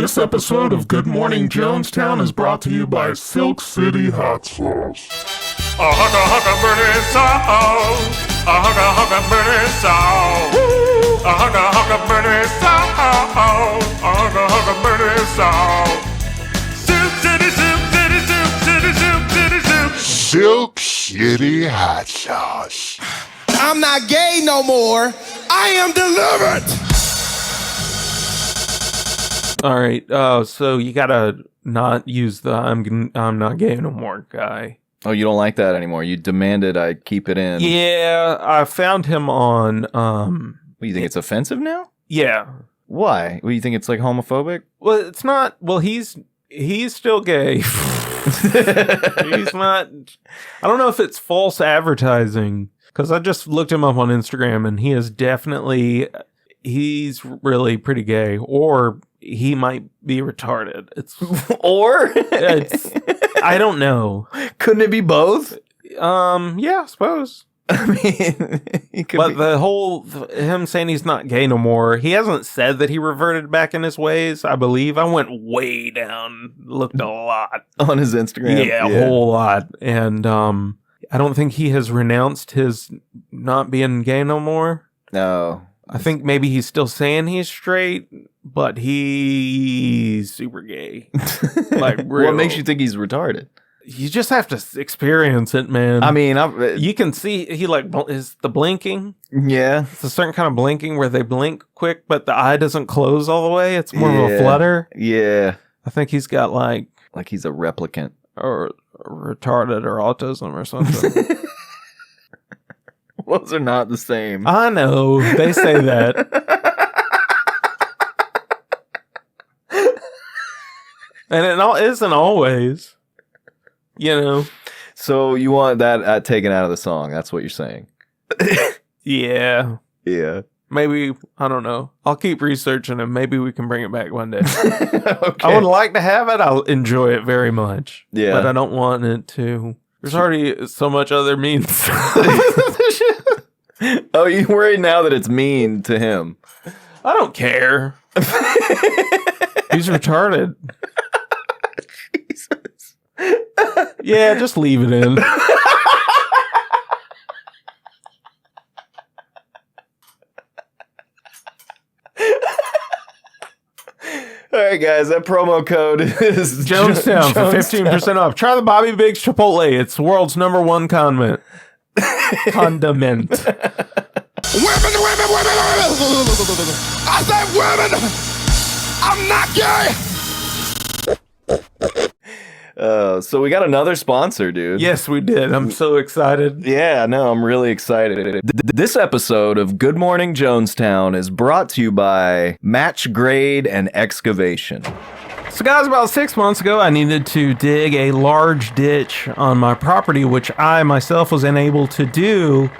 This episode of Good Morning Jonestown is brought to you by Silk City Hot Sauce. A hugga birdie sauce. A hugga birdie sauce. A hugga birdie sauce. A hugga birdie sauce. Soup city, soup city, soup city, soup city, soup. Silk City Hot Sauce. I'm not gay no more. I am delivered. All right. So you gotta not use the I'm not gay no more guy. Oh, you don't like that anymore. You demanded I keep it in. Yeah, I found him on. What, you think it's offensive now? Yeah. Why? What, you think it's like homophobic? Well, it's not. Well, he's still gay. He's not. I don't know if it's false advertising because I just looked him up on Instagram and he is definitely. He's really pretty gay, or he might be retarded. I don't know. Couldn't it be both? Yeah, I suppose. I mean, he could but the whole him saying he's not gay no more. He hasn't said that he reverted back in his ways. I believe I went way down, looked a lot on his Instagram. Yeah, a whole lot, and I don't think he has renounced his not being gay no more. No. I think maybe he's still saying he's straight, but he's super gay. Like, what makes you think he's retarded? You just have to experience it, man. I mean, you can see he is the blinking. Yeah, it's a certain kind of blinking where they blink quick, but the eye doesn't close all the way. It's more of a flutter. Yeah, I think he's got like he's a replicant or retarded or autism or something. Those are not the same. I know. They say that. And it isn't always, you know. So you want that taken out of the song. That's what you're saying. Yeah. Yeah. Maybe, I don't know. I'll keep researching and maybe we can bring it back one day. Okay. I would like to have it. I'll enjoy it very much. Yeah. But I don't want it to. There's already so much other mean stuff. Oh, you worried now that it's mean to him? I don't care. He's retarded. Jesus. Yeah, just leave it in. All right, guys, that promo code is Jonestown for 15% off. Try the Bobby Biggs Chipotle. It's the world's #1 condiment. Condiment. Women. I said women. I'm not gay. So we got another sponsor, dude. Yes, we did. I'm so excited. Yeah, no, I'm really excited. This episode of Good Morning Jonestown is brought to you by Match Grade and Excavation. So guys, about 6 months ago, I needed to dig a large ditch on my property, which I myself was unable to do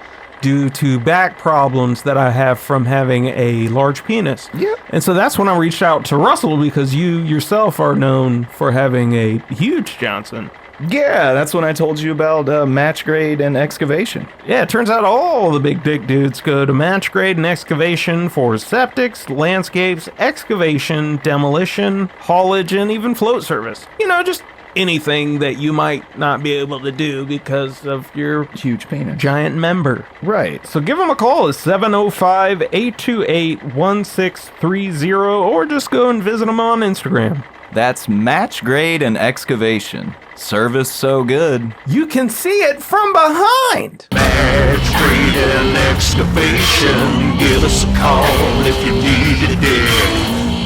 due to back problems that I have from having a large penis. Yep. And so that's when I reached out to Russell, because you yourself are known for having a huge Johnson. Yeah, that's when I told you about Match Grade and Excavation. Yeah, it turns out all the big dick dudes go to Match Grade and Excavation for septics, landscapes, excavation, demolition, haulage, and even float service. You know, just anything that you might not be able to do because of your huge penis. Giant member. Right. So give them a call at 705-828-1630, or just go and visit them on Instagram. That's Match Grade and Excavation. Service so good, you can see it from behind. Match Grade and Excavation. Give us a call if you need a dig.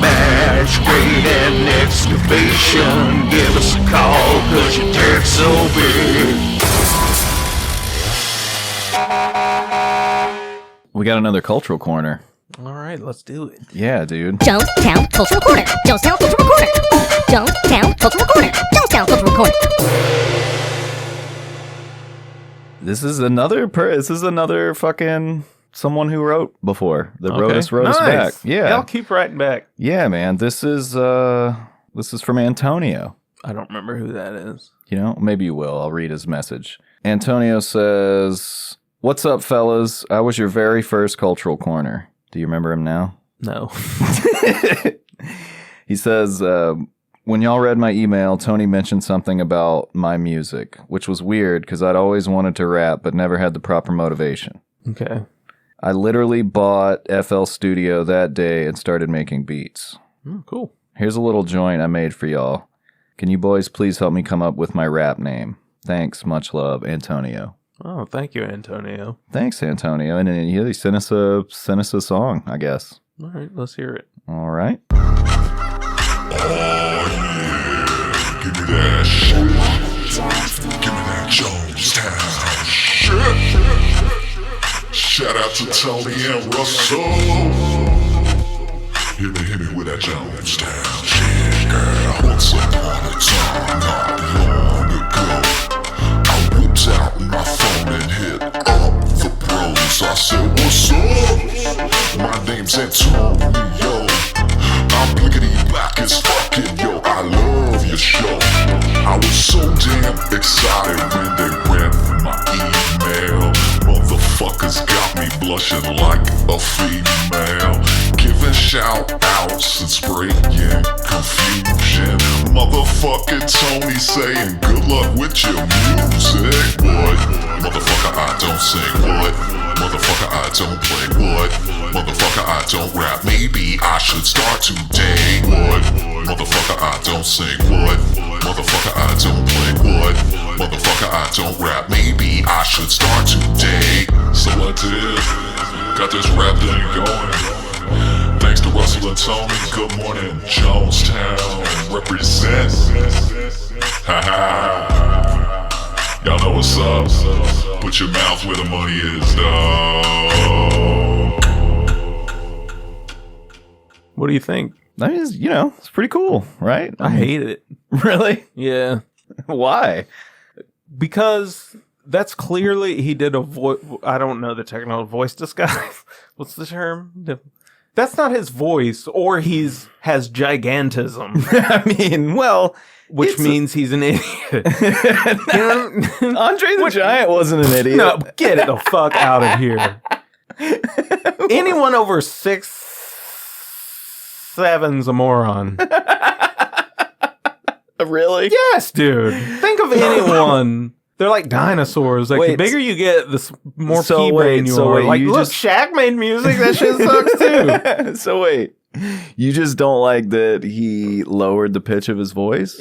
Match Grade and Excavation. Give us a call, cause your dick's so big. We got another cultural corner. All right, let's do it. Yeah, dude. Jonestown Cultural Corner. Jonestown Cultural Corner. Jonestown Cultural Corner. Jonestown Cultural Corner. This is another fucking someone who wrote before. That wrote us back. Yeah. I'll keep writing back. Yeah, man. This is from Antonio. I don't remember who that is. You know, maybe you will. I'll read his message. Antonio says, "What's up, fellas? I was your very first cultural corner." Do you remember him now? No. He says, when y'all read my email, Tony mentioned something about my music, which was weird because I'd always wanted to rap but never had the proper motivation. Okay. I literally bought FL Studio that day and started making beats. Oh, cool. Here's a little joint I made for y'all. Can you boys please help me come up with my rap name? Thanks, much love, Antonio. Oh, thank you, Antonio. Thanks, Antonio. And then he sent us a song, I guess. All right, let's hear it. All right. Give me that shit. Give me that Jonestown shit. Shout out to Tony and Russell. Hit me with that Jonestown shit, girl. Once upon a time, not long ago, I whipped out my phone and hit up the bros. I said, what's up? My name's Antonio. I'm blickety black as fucking yo. I love your show. I was so damn excited when they read my email. Motherfuckers got me blushing like a female. Giving shout outs and spraying confusion. Motherfucking Tony saying good luck with your music. What? Motherfucker, I don't sing. What? Motherfucker, I don't play. What? Motherfucker, I don't rap. Maybe I should start today. What? Motherfucker, I don't sing. What? Motherfucker, I don't play. What? Motherfucker, I don't rap. Maybe I should start today. So I did. Got this rap thing going. Thanks to Russell and Tony. Good morning, Jonestown. Represent. Ha ha. Y'all know what's up. Put your mouth where the money is, dog. What do you think? That is, it's pretty cool, right? I hate it. Really? Yeah. Why? Because that's clearly, he did a voice, I don't know the technical voice disguise. What's the term? That's not his voice, or has gigantism. I mean, well... Which means he's an idiot. Andre the Giant wasn't an idiot. No, get it the fuck out of here. Anyone over 6'7's a moron. Really? Yes, dude. Think of anyone. They're like dinosaurs. Like, the bigger you get, the more pea brain you are. Like, look, Shaq made music. That shit sucks too. So wait. You just don't like that he lowered the pitch of his voice?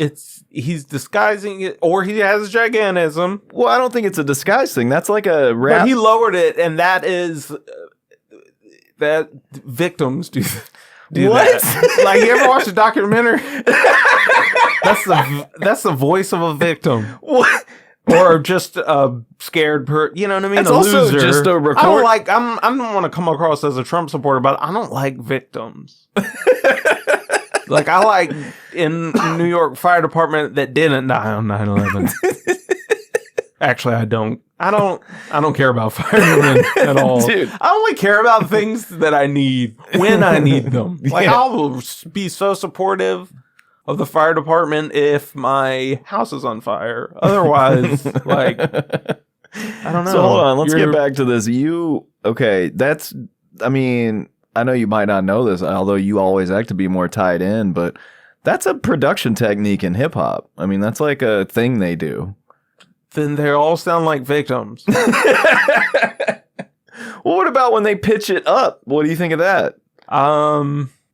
He's disguising it, or he has gigantism. Well, I don't think it's a disguise thing. That's like a rap. But he lowered it, and that is that victims do what? That. Like, you ever watch a documentary? That's the voice of a victim. What? Or just a scared you know what I mean? It's a also loser. just a record. I don't want to come across as a Trump supporter, but I don't like victims. Like, I like in New York Fire Department that didn't die on 9/11. Actually, I don't care about firemen at all. Dude. I only care about things that I need when I need them. Like, Yeah. I'll be so supportive of the fire department if my house is on fire. Otherwise, like, I don't know. So hold on, let's get back to this. I know you might not know this, although you always act to be more tied in, but that's a production technique in hip hop. I mean, that's like a thing they do. Then they all sound like victims. Well, what about when they pitch it up? What do you think of that?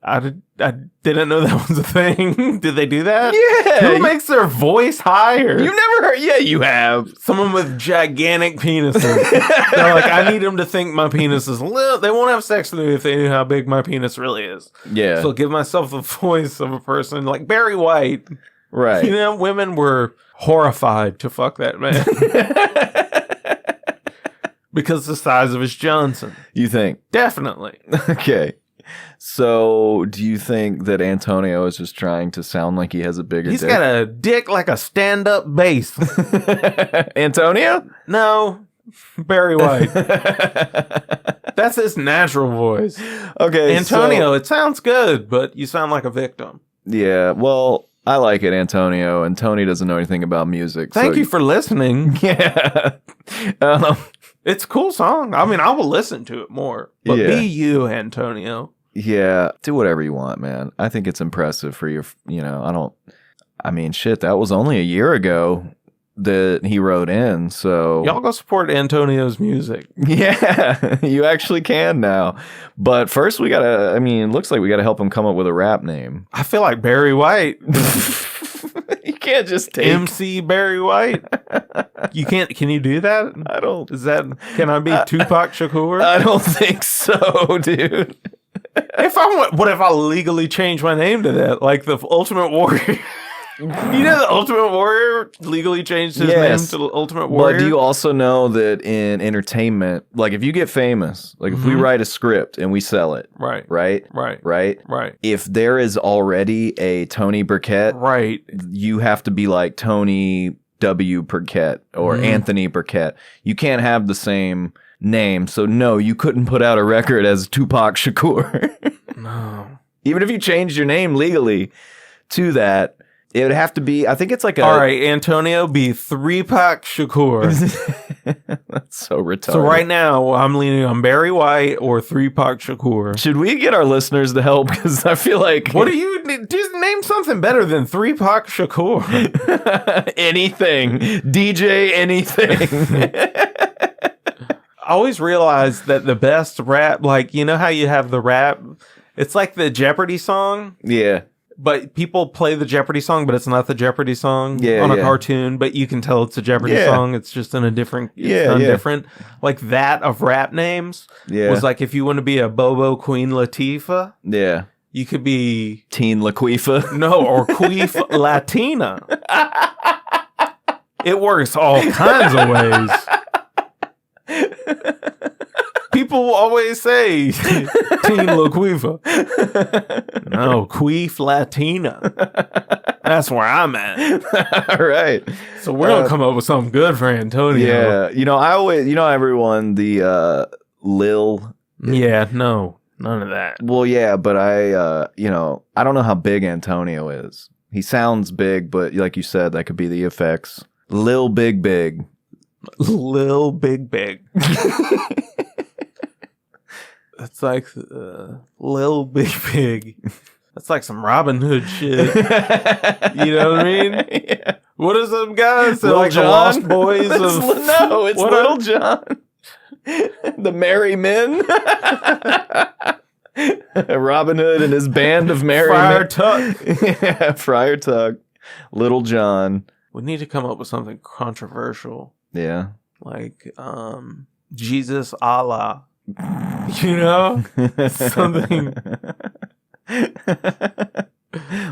I didn't know that was a thing. Did they do that? Yeah. Who makes their voice higher? You've never heard? Yeah, you have. Someone with gigantic penises. They're like, I need them to think my penis is little. They won't have sex with me if they knew how big my penis really is. Yeah. So give myself the voice of a person like Barry White. Right. You know, women were horrified to fuck that man. Because the size of his Johnson. You think? Definitely. Okay. So, do you think that Antonio is just trying to sound like he has a bigger He's dick? got a dick like a stand-up bass. Antonio? No, Barry White. That's his natural voice. Okay, Antonio, it sounds good, but you sound like a victim. Yeah, well, I like it, Antonio, and Tony doesn't know anything about music. Thank you for listening. Yeah. It's a cool song. I mean, I will listen to it more. But Yeah. be you, Antonio. Yeah, do whatever you want, man. I think it's impressive for your, I mean, shit, that was only a year ago that he wrote in, so... Y'all go support Antonio's music. Yeah, you actually can now. But first we gotta, it looks like we gotta help him come up with a rap name. I feel like Barry White. You can't just take... MC Barry White. You can't, can you do that? I don't... Can I be Tupac Shakur? I don't think so, dude. What if I legally change my name to that? Like the Ultimate Warrior? You know the Ultimate Warrior legally changed his name to the Ultimate Warrior? But do you also know that in entertainment, like if you get famous, like if we write a script and we sell it, right? If there is already a Tony Burkett, you have to be like Tony W. Burkett or Anthony Burkett. You can't have the same name. So no, you couldn't put out a record as Tupac Shakur. No. Even if you changed your name legally to that, it would have to be, I think it's like a... All right, Antonio, be 3-Pac Shakur. That's so retarded. So right now, I'm leaning on Barry White or 3-Pac Shakur. Should we get our listeners to help? Because I feel like... What do you... Just name something better than 3-Pac Shakur. Anything. DJ anything. I always realized that the best rap, like, you know how you have the rap? It's like the Jeopardy song. Yeah. But people play the Jeopardy song, but it's not the Jeopardy song on a cartoon. But you can tell it's a Jeopardy song. It's just in a different, different. Like that of rap names was like if you want to be a Bobo Queen Latifah. Yeah. You could be... Teen Laquifa. No, or Queef Latina. It works all kinds of ways. People always say Teen Laquifa. No, Queef Latina. That's where I'm at. All right. So we're going to come up with something good for Antonio. Yeah. I always, everyone, the Lil. Yeah, no. None of that. Well, yeah, but I don't know how big Antonio is. He sounds big, but like you said, that could be the effects. Lil Big Big. Lil Big Big. That's like Lil Big Big. That's like some Robin Hood shit. You know what I mean? Yeah. What is them guys? They're like John? The Lost Boys of... No, it's Little John. The Merry Men. Robin Hood and his band of merry Friar men. Tuck. Yeah, Friar Tuck. Little John. We need to come up with something controversial. Yeah. Like Jesus Allah. You know? Something.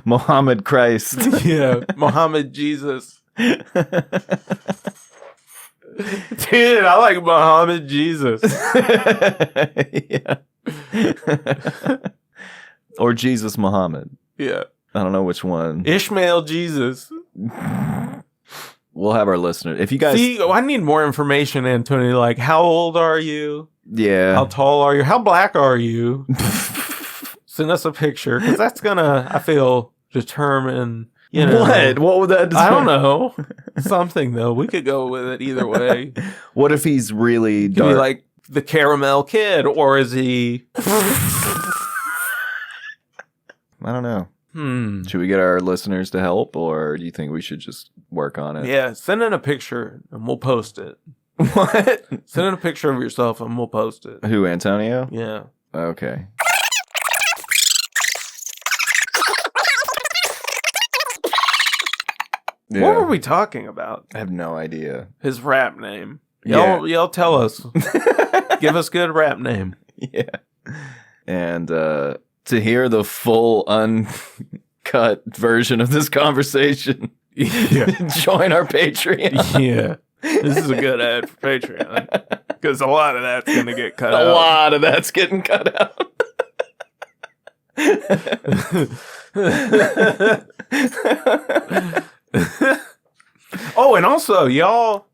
Muhammad Christ. Yeah. Muhammad Jesus. Dude, I like Muhammad Jesus. Yeah. Or Jesus Muhammad. Yeah. I don't know which one. Ishmael Jesus. We'll have our listeners. If you guys... See, I need more information, Antonio. Like, how old are you? Yeah. How tall are you? How black are you? Send us a picture. Because that's going to, I feel, determine... You know, what would that determine? I don't know. Something, though. We could go with it either way. What if he's really dark? Could be like the Caramel Kid, or is he... I don't know. Should we get our listeners to help, or do you think we should just work on it? Yeah, send in a picture and we'll post it. What? Send in a picture of yourself and we'll post it. Who, Antonio? Yeah. Okay. Yeah. What were we talking about? I have no idea. His rap name. Y'all tell us. Give us good rap name. Yeah. And to hear the full uncut version of this conversation, join our Patreon. Yeah. This is a good ad for Patreon. Because a lot of that's going to get cut out. A lot of that's getting cut out. Oh, and also, y'all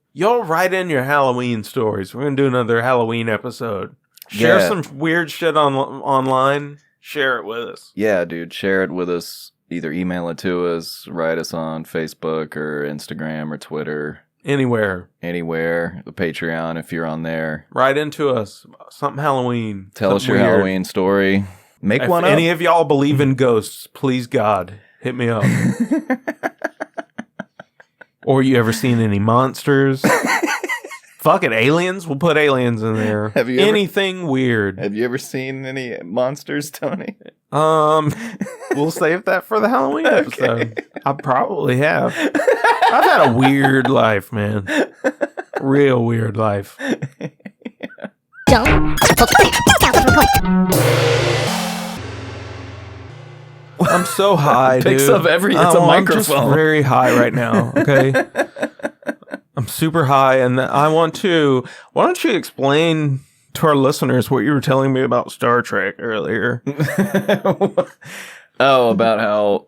write in your Halloween stories. We're going to do another Halloween episode. Share some weird shit online. Share it with us. Yeah, dude. Share it with us. Either email it to us, write us on Facebook or Instagram or Twitter. Anywhere. The Patreon, if you're on there. Write into us. Something Halloween. Tell us your Halloween story. Make if one up. any of y'all believe in ghosts, please God, hit me up. Or you ever seen any monsters? Fuck it, aliens? We'll put aliens in there. Have you anything weird? Have you ever seen any monsters, Tony? We'll save that for the Halloween episode. I probably have. I've had a weird life, man. Real weird life. Don't I'm so high, dude. Picks up it's a microphone. I'm just very high right now, okay? I'm super high, and I want to... Why don't you explain to our listeners what you were telling me about Star Trek earlier? About how...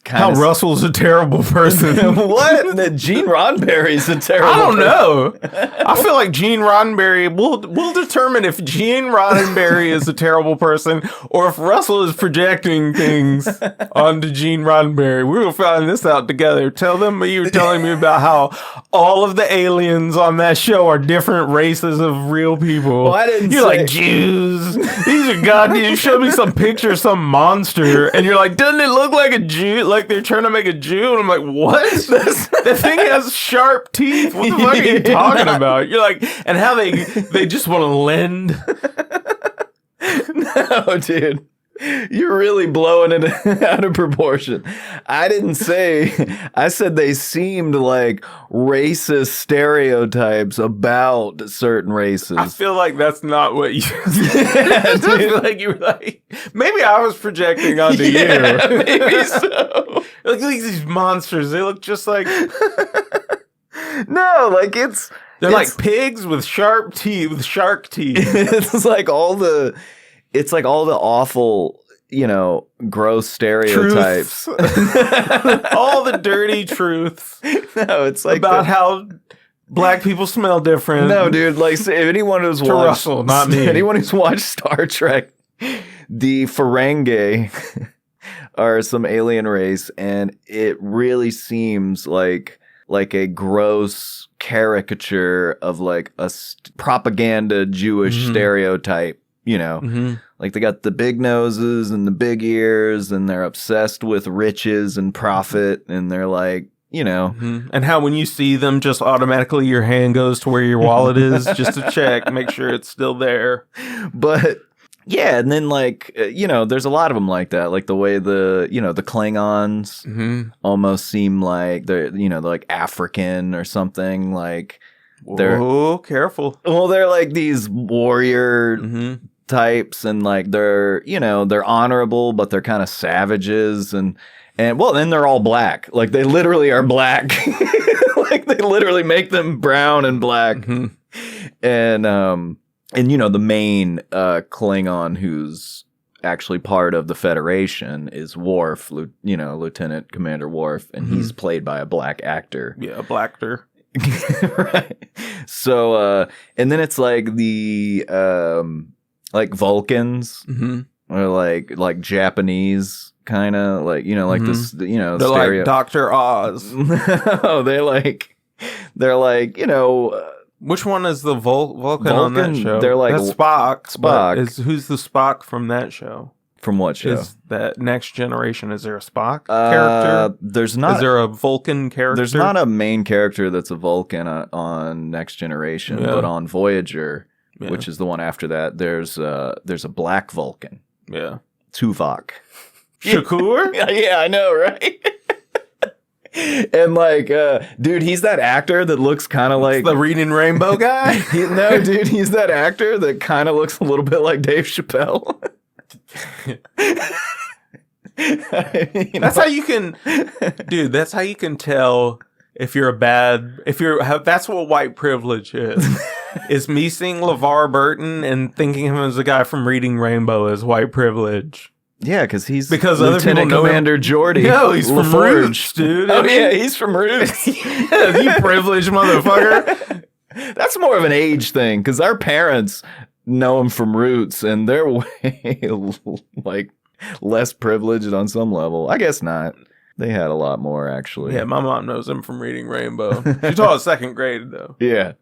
How Russell's a terrible person. What? That Gene Roddenberry's a terrible I don't know. I feel like Gene Roddenberry, we'll determine if Gene Roddenberry is a terrible person or if Russell is projecting things onto Gene Roddenberry. We will find this out together. Tell them you were telling me about how all of the aliens on that show are different races of real people. Well, I didn't You're say... like, Jews. These are goddamn... You showed me some picture of some monster and you're like, doesn't it look like a Jew? Like they're trying to make a Jew, and I'm like, what? That thing has sharp teeth. What the fuck are you talking about? You're like, and how they just want to lend. No, dude. You're really blowing it out of proportion. I didn't say, I said they seemed like racist stereotypes about certain races. I feel like that's not what you I feel like you were like, maybe I was projecting onto you. Maybe so. Look at these monsters. They look just like... No, like They're like pigs with sharp teeth, with shark teeth. It's like all the awful, gross stereotypes. All the dirty truths. No, it's like about how black people smell different. No, dude, like anyone who's watched Russell, not me. Anyone who's watched Star Trek, the Ferengi are some alien race, and it really seems like a gross caricature of like a propaganda Jewish stereotype. Like they got the big noses and the big ears, and they're obsessed with riches and profit, and they're like, And how when you see them, just automatically your hand goes to where your wallet is just to check, make sure it's still there. But yeah, and then like, there's a lot of them like that, like the way the Klingons almost seem like they're like African or something, like they're careful. Well, they're like these warrior types, and like they're honorable, but they're kind of savages, and well, then they're all black. Like they literally are black. Like they literally make them brown and black. And the main Klingon who's actually part of the Federation is Worf, Lieutenant Commander Worf, and he's played by a black actor. Yeah, a blackter. Right. So and then it's like the like Vulcans or like Japanese kind of like this they're stereo. like Dr. Oz. No, they're like which one is the Vulcan on that show? They're like that's Spock. Spock. Who's the Spock from that show? From what show? Is that Next Generation? Is there a Spock character? There's not. Is there a Vulcan character? There's not a main character that's a Vulcan on Next Generation, but on Voyager, which is the one after that, there's a black Vulcan. Yeah. Tuvok. Shakur? Yeah, I know, right? And like, dude, he's that actor that looks kind of like the Reading Rainbow guy. No, dude, he's that actor that kind of looks a little bit like Dave Chappelle. That's how you can, dude. That's how you can tell if you're that's what white privilege is me seeing LeVar Burton and thinking him as a guy from Reading Rainbow as white privilege. Yeah, because other people know Commander Geordi. No, he's from Roots, dude. Oh, yeah, he's from Roots. Yeah, you privileged motherfucker. That's more of an age thing, because our parents know him from Roots, and they're way like less privileged on some level. I guess not. They had a lot more, actually. Yeah, my mom knows him from Reading Rainbow. She taught second grade, though. Yeah.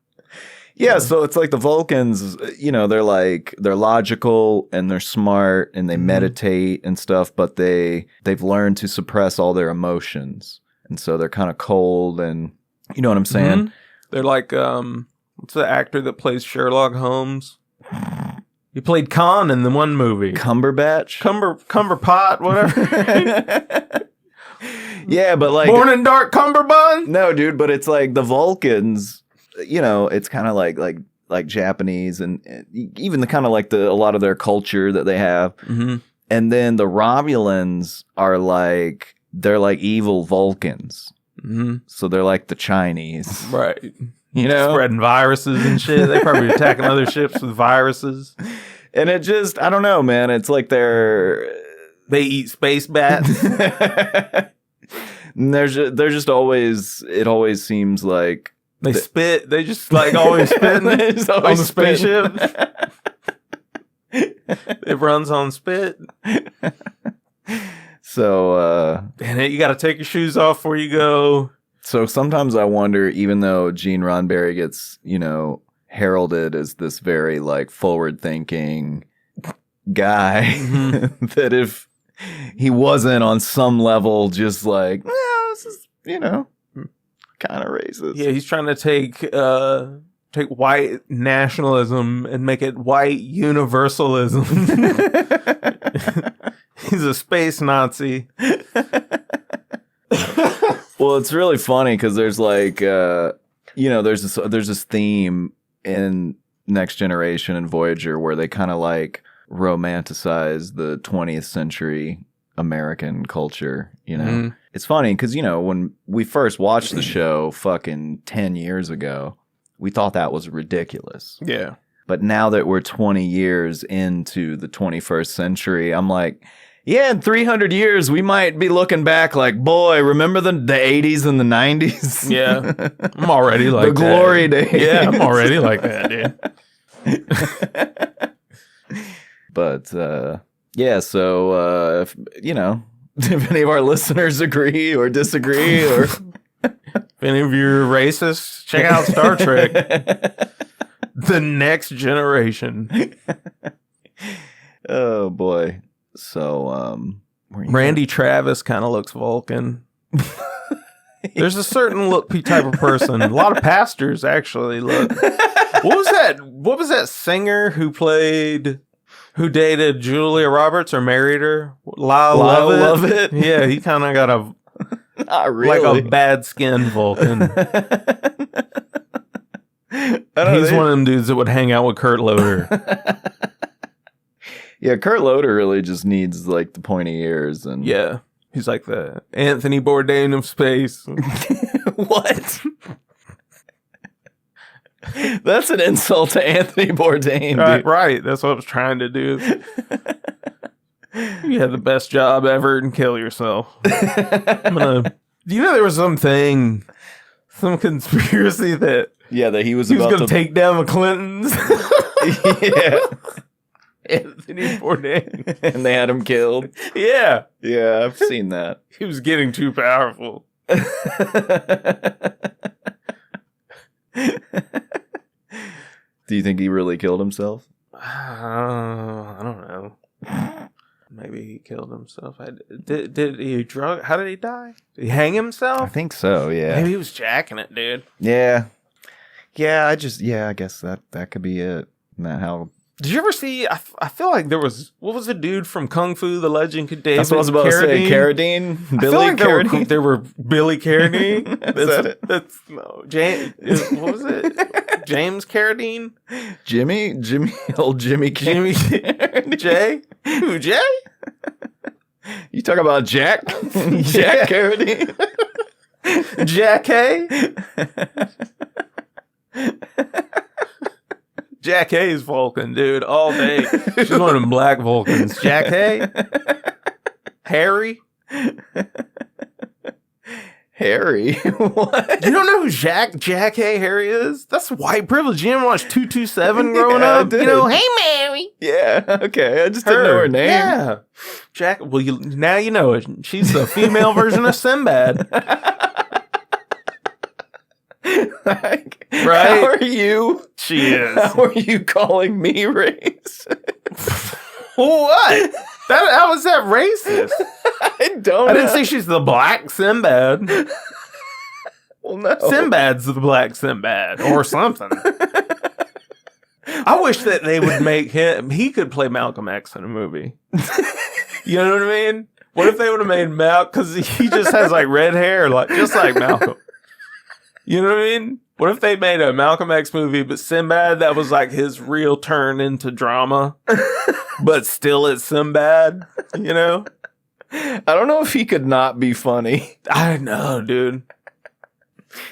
Yeah, so it's like the Vulcans, they're logical and they're smart and they meditate and stuff, but they've learned to suppress all their emotions. And so they're kind of cold and you know what I'm saying? They're like what's the actor that plays Sherlock Holmes? He played Khan in the one movie. Cumberbatch? Cumberpot, whatever. Yeah, but like Born in Dark Cumberbund? No, dude, but it's like the Vulcans, it's kind of like Japanese and even the kind of like a lot of their culture that they have. Mm-hmm. And then the Romulans are like, they're like evil Vulcans. Mm-hmm. So they're like the Chinese. Right. Spreading viruses and shit. They probably attacking other ships with viruses. And it just, I don't know, man. It's like they eat space bats. And they're just always, it always seems like they spit. They just like always spitting on the spaceship. It runs on spit. So, and you got to take your shoes off before you go. So sometimes I wonder, even though Gene Roddenberry gets, heralded as this very like forward-thinking guy, that if he wasn't on some level just like, this is, kind of racist. Yeah, he's trying to take white nationalism and make it white universalism. He's a space Nazi. Well, it's really funny because there's like, there's this theme in Next Generation and Voyager where they kind of like romanticize the 20th century American culture. It's funny because when we first watched the show fucking 10 years ago, we thought that was ridiculous. Yeah. But now that we're 20 years into the 21st century, I'm like, yeah, in 300 years, we might be looking back like, boy, remember the 80s and the 90s? Yeah. I'm already like the glory days. Yeah, I'm already like that, dude. But, yeah, so, if any of our listeners agree or disagree or... if any of you are racist, check out Star Trek. The Next Generation. Oh, boy. So, Randy Travis kind of looks Vulcan. There's a certain look type of person. A lot of pastors actually look. What was that singer who dated Julia Roberts or married her? Lyle Lovett? Yeah, he kind of got not really. like a bad skin Vulcan. He's one of them dudes that would hang out with Kurt Loder. Yeah, Kurt Loder really just needs like the pointy ears and yeah, he's like the Anthony Bourdain of space. What? That's an insult to Anthony Bourdain. Right. That's what I was trying to do. You had the best job ever and kill yourself. There was some conspiracy that he was going to take down the Clintons. Yeah. Anthony Bourdain. And they had him killed. Yeah. Yeah, I've seen that. He was getting too powerful. Do you think he really killed himself? I don't know. Maybe he killed himself. Did he how did he die? Did he hang himself? I think so, yeah. Maybe he was jacking it, dude. Yeah. Yeah, I guess that could be it. Not how... Did you ever see? I feel like there was. What was the dude from Kung Fu: The Legend? David That's what I was about to say. Carradine? Billy Carradine? There were Billy Carradine. Is that it? That's no. What was it? James Carradine? Jimmy? Old Jimmy Carradine? Jay? Who, Jay? You talk about Jack? Jack Carradine? Jack Hay? Jack Hay's Vulcan, dude, all day. She's one of them black Vulcans. Jack Hay? Harry? Harry? What? You don't know who Jack Hay Harry is? That's white privilege. You didn't watch 227 growing up? I did. Hey, Mary. Yeah, okay. I just didn't know her name. Yeah. Jack, well, now you know it. She's the female version of Sinbad. Like, Right? How are you? She is. How are you calling me racist? What? How was that racist? I don't. I didn't say she's the black Sinbad. Well, no. Sinbad's the black Sinbad or something. I wish that they would make him. He could play Malcolm X in a movie. You know what I mean? What if they would have made Malcolm? Because he just has like red hair, like just like Malcolm. You know what I mean? What if they made a Malcolm X movie, but Sinbad, that was like his real turn into drama, but still it's Sinbad, you know? I don't know if he could not be funny. I know, dude.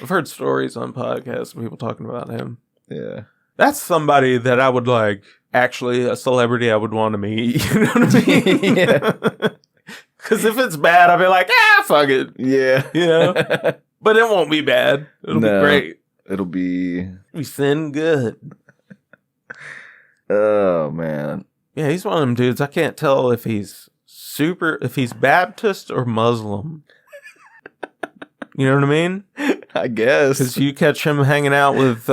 I've heard stories on podcasts of people talking about him. Yeah. That's somebody that I would like, actually a celebrity I would want to meet. You know what I mean? Yeah. Because if it's bad, I'll be like, fuck it. Yeah. You know? But it won't be bad. It'll be great. It'll be... We sin good. Oh, man. Yeah, he's one of them dudes. I can't tell if he's Baptist or Muslim. You know what I mean? I guess. Because you catch him hanging out with,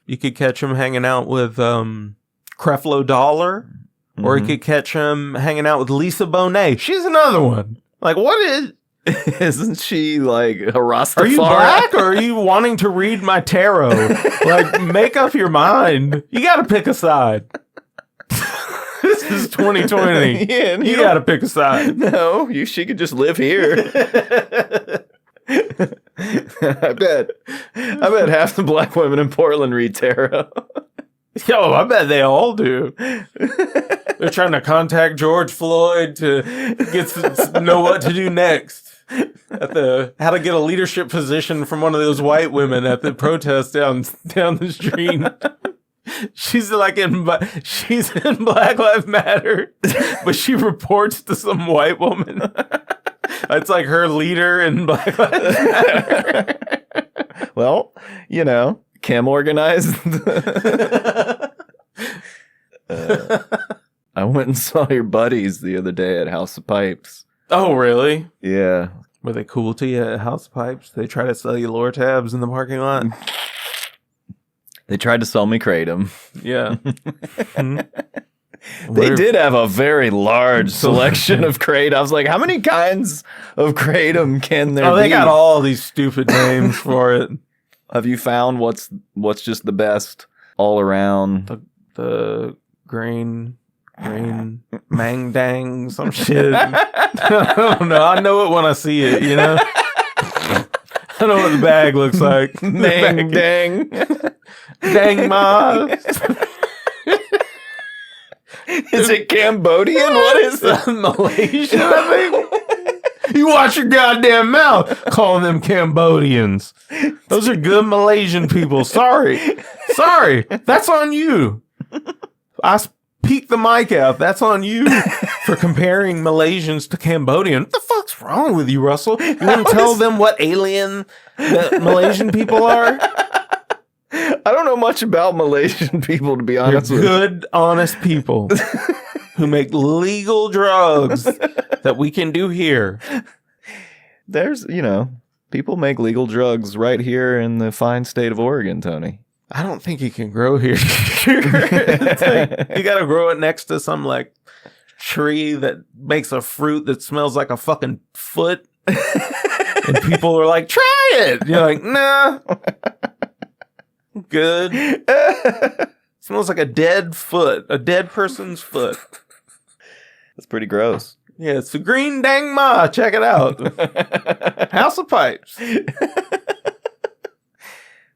you could catch him hanging out with Creflo Dollar, or you could catch him hanging out with Lisa Bonet. She's another one. Like, what is... Isn't she like a Rastafari? Are you black or are you wanting to read my tarot? Like, make up your mind. You got to pick a side. This is 2020. Yeah, you got to pick a side. No, she could just live here. I bet half the black women in Portland read tarot. Yo, I bet they all do. They're trying to contact George Floyd to know what to do next. How to get a leadership position from one of those white women at the protest down the street. She's in Black Lives Matter, but she reports to some white woman. It's like her leader in Black Lives Matter. Well, Kim organized. I went and saw your buddies the other day at House of Pipes. Oh, really? Yeah. Were they cool to you at House of Pipes? They try to sell you Lortabs in the parking lot? They tried to sell me Kratom. Yeah. They did have a very large selection of Kratom. I was like, how many kinds of Kratom can there be? Oh, they got all these stupid names for it. Have you found what's just the best all around? The grain mang dang some shit. I don't know. I know it when I see it, you know? I know what the bag looks like. Mang dang. Dang ma. Is it Cambodian? What is that? Malaysian, I think. You watch your goddamn mouth calling them Cambodians. Those are good Malaysian people. Sorry. That's on you. I peeked the mic out. That's on you for comparing Malaysians to Cambodian. What the fuck's wrong with you, Russell? You want to tell them what alien the Malaysian people are? I don't know much about Malaysian people, to be honest with you. Good, honest people who make legal drugs that we can do here. There's, people make legal drugs right here in the fine state of Oregon, Tony. I don't think you can grow here. It's like, you got to grow it next to some like tree that makes a fruit that smells like a fucking foot. And people are like, try it. You're like, nah. Good. Smells like a dead foot, a dead person's foot. That's pretty gross. Yeah, it's the Green Dang Ma. Check it out. House of Pipes.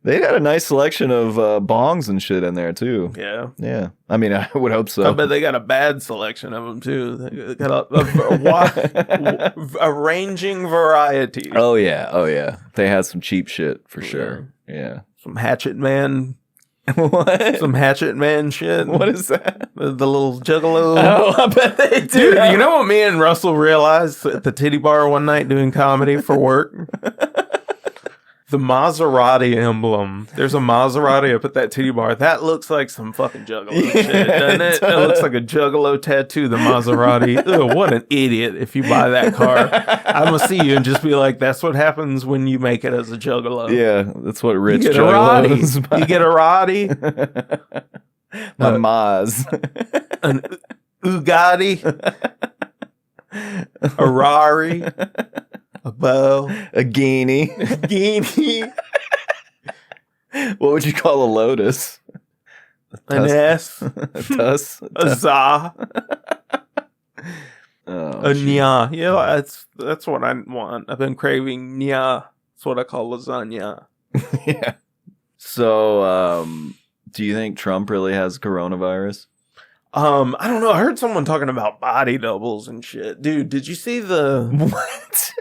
They got a nice selection of bongs and shit in there too. Yeah. Yeah. I mean, I would hope so. I bet they got a bad selection of them too. They got a ranging variety. Oh yeah. They had some cheap shit for sure. Yeah. Some Hatchet Man. What? Some Hatchet Man shit. What is that? The little juggalo. Oh, I bet they do. Dude, you know what me and Russell realized at the titty bar one night doing comedy for work? The Maserati emblem. There's a Maserati up at that titty bar. That looks like some fucking juggalo shit, doesn't it? It looks like a juggalo tattoo, the Maserati. Ugh, what an idiot if you buy that car. I'm going to see you and just be like, that's what happens when you make it as a juggalo. Yeah, that's what rich you juggalos buy. You get a Roddy. A Maz. An Ugatti. A Rari. A bow. A guinea. Guinea. What would you call a lotus? An S. A tuss. A za. Oh, a nya. Yeah, that's what I want. I've been craving nya. That's what I call lasagna. Yeah. So, do you think Trump really has coronavirus? I don't know. I heard someone talking about body doubles and shit. Dude, did you see the... What?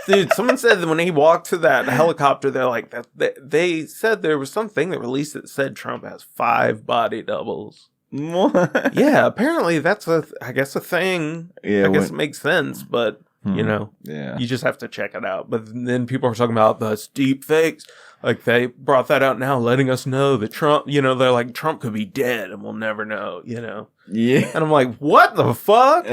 Dude, someone said that when he walked to that helicopter, they're like, they said there was something that released that said Trump has 5 body doubles. What? Yeah, apparently that's I guess a thing. Yeah, I guess it makes sense, but you know, you just have to check it out. But then people are talking about the deep fakes. Like they brought that out now, letting us know that Trump, you know, they're like, Trump could be dead and we'll never know, you know? Yeah. And I'm like, what the fuck?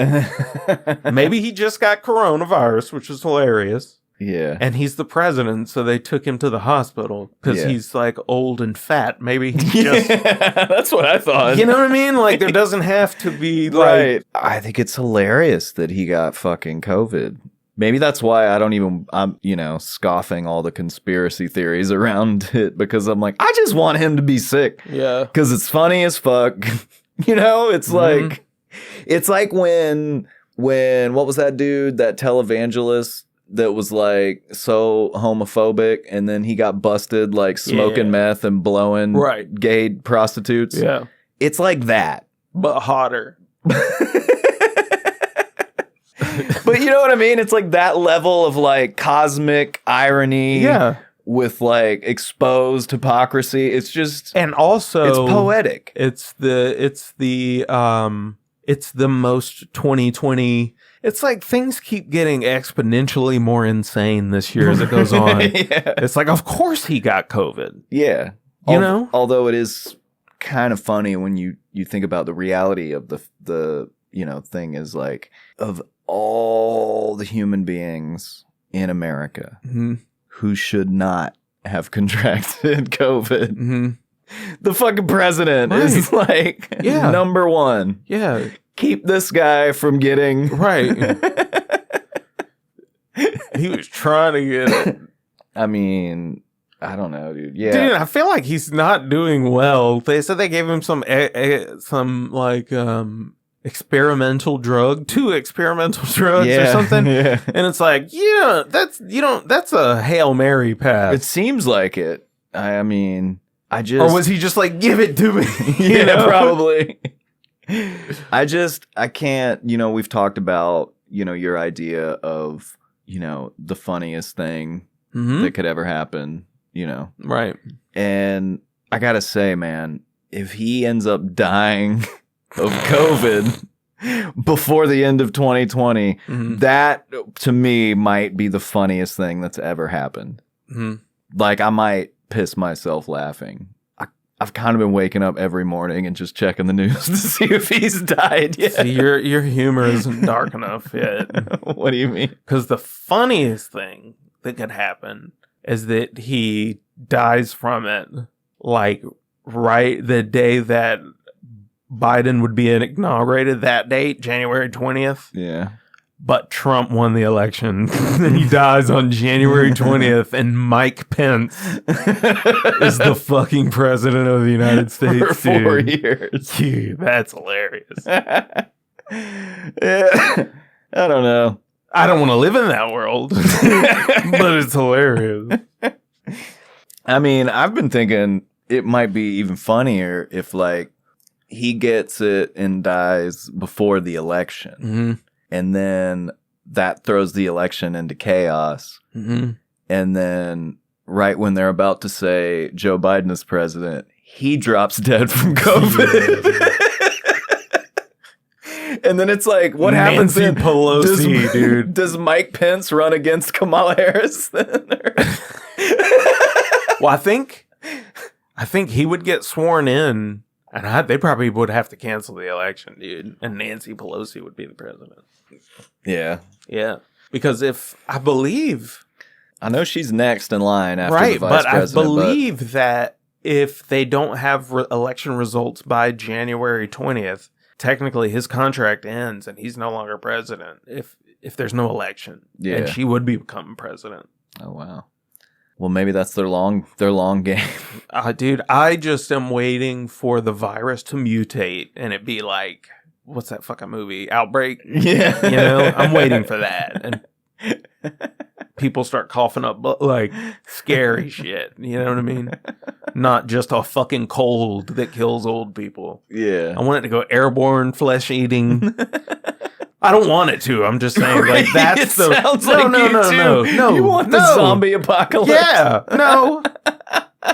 Maybe he just got coronavirus, which is hilarious. Yeah. And he's the president, so they took him to the hospital because he's like old and fat. Maybe he just... That's what I thought. You know what I mean? Like there doesn't have to be like... Right. I think it's hilarious that he got fucking COVID. Maybe that's why I'm, you know, scoffing all the conspiracy theories around it because I'm like, I just want him to be sick. Yeah. Because it's funny as fuck. You know, it's like when, what was that dude, that televangelist that was like so homophobic and then he got busted like smoking meth and blowing gay prostitutes. Yeah. It's like that. But hotter. But you know what I mean? It's like that level of like cosmic irony. Yeah. With like exposed hypocrisy. It's just, and also it's poetic. It's the most 2020. It's like things keep getting exponentially more insane this year as it goes on. Yeah. It's like, of course he got COVID. Yeah. You know? Although it is kind of funny when you think about the reality of the you know, thing is like, of all the human beings in America who should not have contracted COVID, the fucking president is like number one. Yeah. Keep this guy from getting... Right. He was trying to get it. I mean, I don't know, dude. Yeah. Dude, I feel like he's not doing well. They said they gave him some experimental drug, 2 experimental drugs or something. Yeah. And it's like, that's a Hail Mary pass. It seems like it. I mean, or was he just like, give it to me? You know? Probably. I can't, you know, we've talked about, you know, your idea of, you know, the funniest thing that could ever happen, you know. Right. And I gotta say, man, if he ends up dying of COVID before the end of 2020, that to me might be the funniest thing that's ever happened. Like I might piss myself laughing. I've kind of been waking up every morning and just checking the news to see if he's died yet. See, your humor isn't dark enough yet. What do you mean? Because the funniest thing that could happen is that he dies from it, like right the day that Biden would be inaugurated, that date, January 20th. Yeah. But Trump won the election. And he dies on January 20th, and Mike Pence is the fucking president of the United States. For 4 years. Dude, that's hilarious. Yeah. I don't know. I don't want to live in that world. But it's hilarious. I mean, I've been thinking it might be even funnier if, like, he gets it and dies before the election. And then that throws the election into chaos. And then right when they're about to say Joe Biden is president, he drops dead from COVID. And then it's like, what happens then? Pelosi, dude. Does Mike Pence run against Kamala Harris then? Well, I think he would get sworn in, and they probably would have to cancel the election, dude. And Nancy Pelosi would be the president. Yeah. Yeah. Because I know she's next in line after the vice president. I believe that if they don't have election results by January 20th, technically his contract ends and he's no longer president if there's no election. Yeah. And she would become president. Oh, wow. Well, maybe that's their long game. Dude, I just am waiting for the virus to mutate and it be like, what's that fucking movie? Outbreak? Yeah. You know, I'm waiting for that. And people start coughing up like scary shit. You know what I mean? Not just a fucking cold that kills old people. Yeah. I want it to go airborne, flesh eating. I don't want it to. I'm just saying, like, that's no. You want the zombie apocalypse? Yeah, no.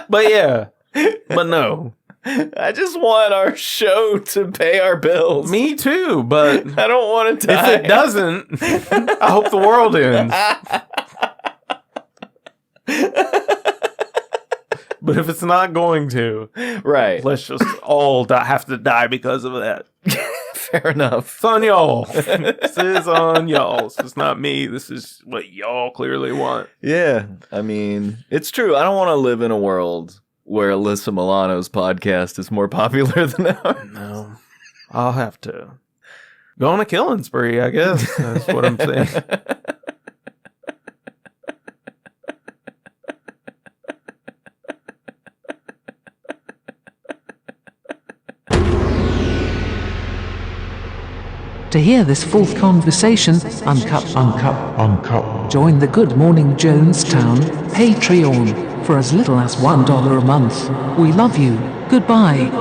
But no. I just want our show to pay our bills. Me too, but I don't want to die. If it doesn't, I hope the world ends. But if it's not going to, right? Let's just all have to die because of that. Fair enough. It's on y'all. This is on y'all. This is not me. This is what y'all clearly want. Yeah, I mean, it's true. I don't want to live in a world where Alyssa Milano's podcast is more popular than ours. No, I'll have to go on a killing spree, I guess. That's what I'm saying. To hear this full conversation, uncut, join the Good Morning Jonestown Patreon for as little as $1 a month. We love you. Goodbye.